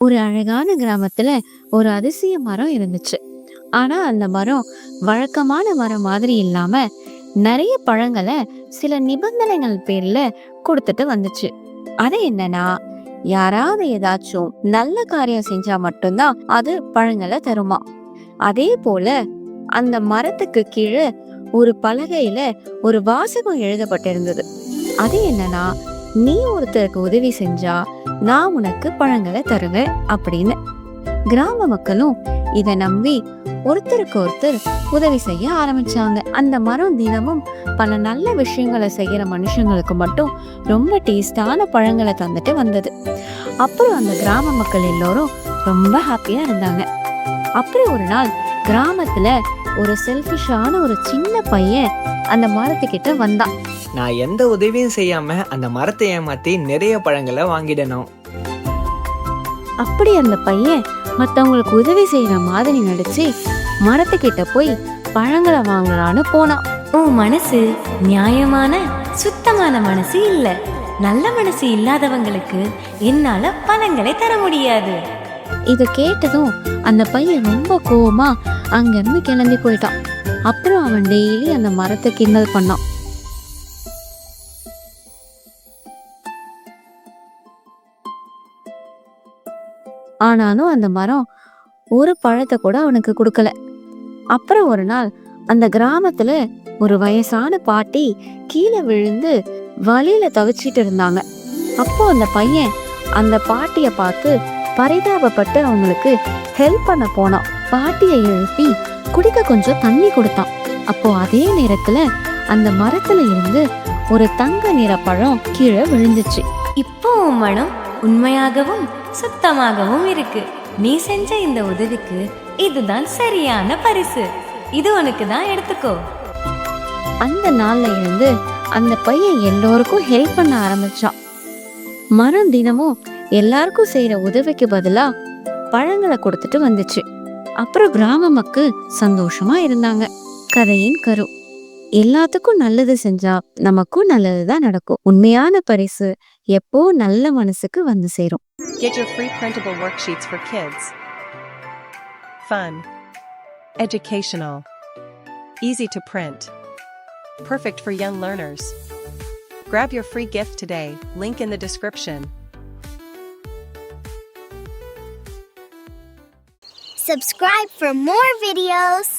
ஒரு அழகான கிராமத்துல ஒரு அதிசய மரம் இருந்துச்சு. ஆனா அந்த மரம் வழக்கமான மரம் மாதிரி இல்லாம நிறைய பழங்களை சில நிபந்தனைகள் பேர்ல கொடுத்துட்டு வந்துச்சு. அது என்னன்னா, யாராவது ஏதாச்சும் நல்ல காரியம் செஞ்சா மட்டும்தான் அது பழங்களை தருமா. அதே போல அந்த மரத்துக்கு கீழே ஒரு பலகையில ஒரு வாசகம் எழுதப்பட்டிருந்தது. அது என்னன்னா, நீ ஒருத்தருக்கு உதவி செஞ்சா நான் உனக்கு பழங்களை தருவேன் அப்படின்னு. கிராம மக்களும் இத நம்பி ஒருத்தருக்கு ஒருத்தர் உதவி செய்ய ஆரம்பிச்சாங்க. அந்த மரம் தினமும் பல நல்ல விஷயங்களை செய்யற மனுஷங்களுக்கு மட்டும் ரொம்ப டேஸ்டான பழங்களை தந்துட்டு வந்தது. அப்புறம் அந்த கிராம மக்கள் எல்லோரும் ரொம்ப ஹாப்பியா இருந்தாங்க. அப்புறம் ஒரு நாள் கிராமத்துல ஒரு செல்ஃபிஷான ஒரு சின்ன பையன் அந்த மரத்துக்கிட்ட வந்தான். நான் எந்த உதவியும் செய்யாம அந்த மரத்தை ஏமாத்தி நிறைய பழங்களை வாங்கிடணும். அப்படி அந்த பையன் மத்தவங்களுக்கு உதவி செய்யற மாதிரி நடிச்சு மரத்துக்கிட்ட போய் பழங்களை வாங்கலான்னு போனான். உன் மனசு நியாயமான சுத்தமான மனசு இல்ல. நல்ல மனசு இல்லாதவங்களுக்கு என்னால பழங்களை தர முடியாது. இத கேட்டதும் அந்த பையன் ரொம்ப கோவமா அங்கிருந்து கிளம்பி போயிட்டான். அப்புறம் அவன் டெய்லி அந்த மரத்தை கிண்டல் பண்ணான். ஆனாலும் அந்த மரம் ஒரு பழத்தை கூட அவனுக்கு கொடுக்கல. அப்புறம் ஒரு நாள் அந்த கிராமத்துல ஒரு வயசான பாட்டி கீழே விழுந்து வழியில தவிச்சிட்டு இருந்தாங்க. அப்போ அந்த பையன் அந்த பாட்டிய பார்த்து பரிதாபப்பட்டு அவங்களுக்கு ஹெல்ப் பண்ண போனான். பாட்டியை எழுப்பி குடிக்க கொஞ்சம் தண்ணி கொடுத்தான். அப்போ அதே நேரத்துல அந்த மரத்துல இருந்து ஒரு தங்க நிற பழம் கீழே விழுந்துச்சு. இப்போ உன் மனம் உண்மையாகவும் சுத்தமாகவும் இருக்கு. நீ செஞ்ச இந்த உதவிக்கு இதுதான் சரியான பரிசு. இது உனக்கு தான், எடுத்துக்கோ. அந்த நாள்ல இருந்து அந்த பையன் எல்லோருக்கும் ஹெல்ப் பண்ண ஆரம்பிச்சான். மரம் தினமும் எல்லாருக்கும் செய்யற உதவிக்கு பதிலா பழங்களை கொடுத்துட்டு வந்துச்சு. அப்புறம் கிராம மக்கள் சந்தோஷமா இருந்தாங்க. கதையின் கரு: எல்லாத்துக்கும் நல்லது செஞ்சா நமக்கும் நல்லதுதான் நடக்கும். உண்மையான பரிசு எப்போ நல்ல மனசுக்கு வந்து சேரும். Get your free printable worksheets for kids. Fun, educational, easy to print, perfect for young learners. Grab your free gift today, link in the description. Subscribe for more videos.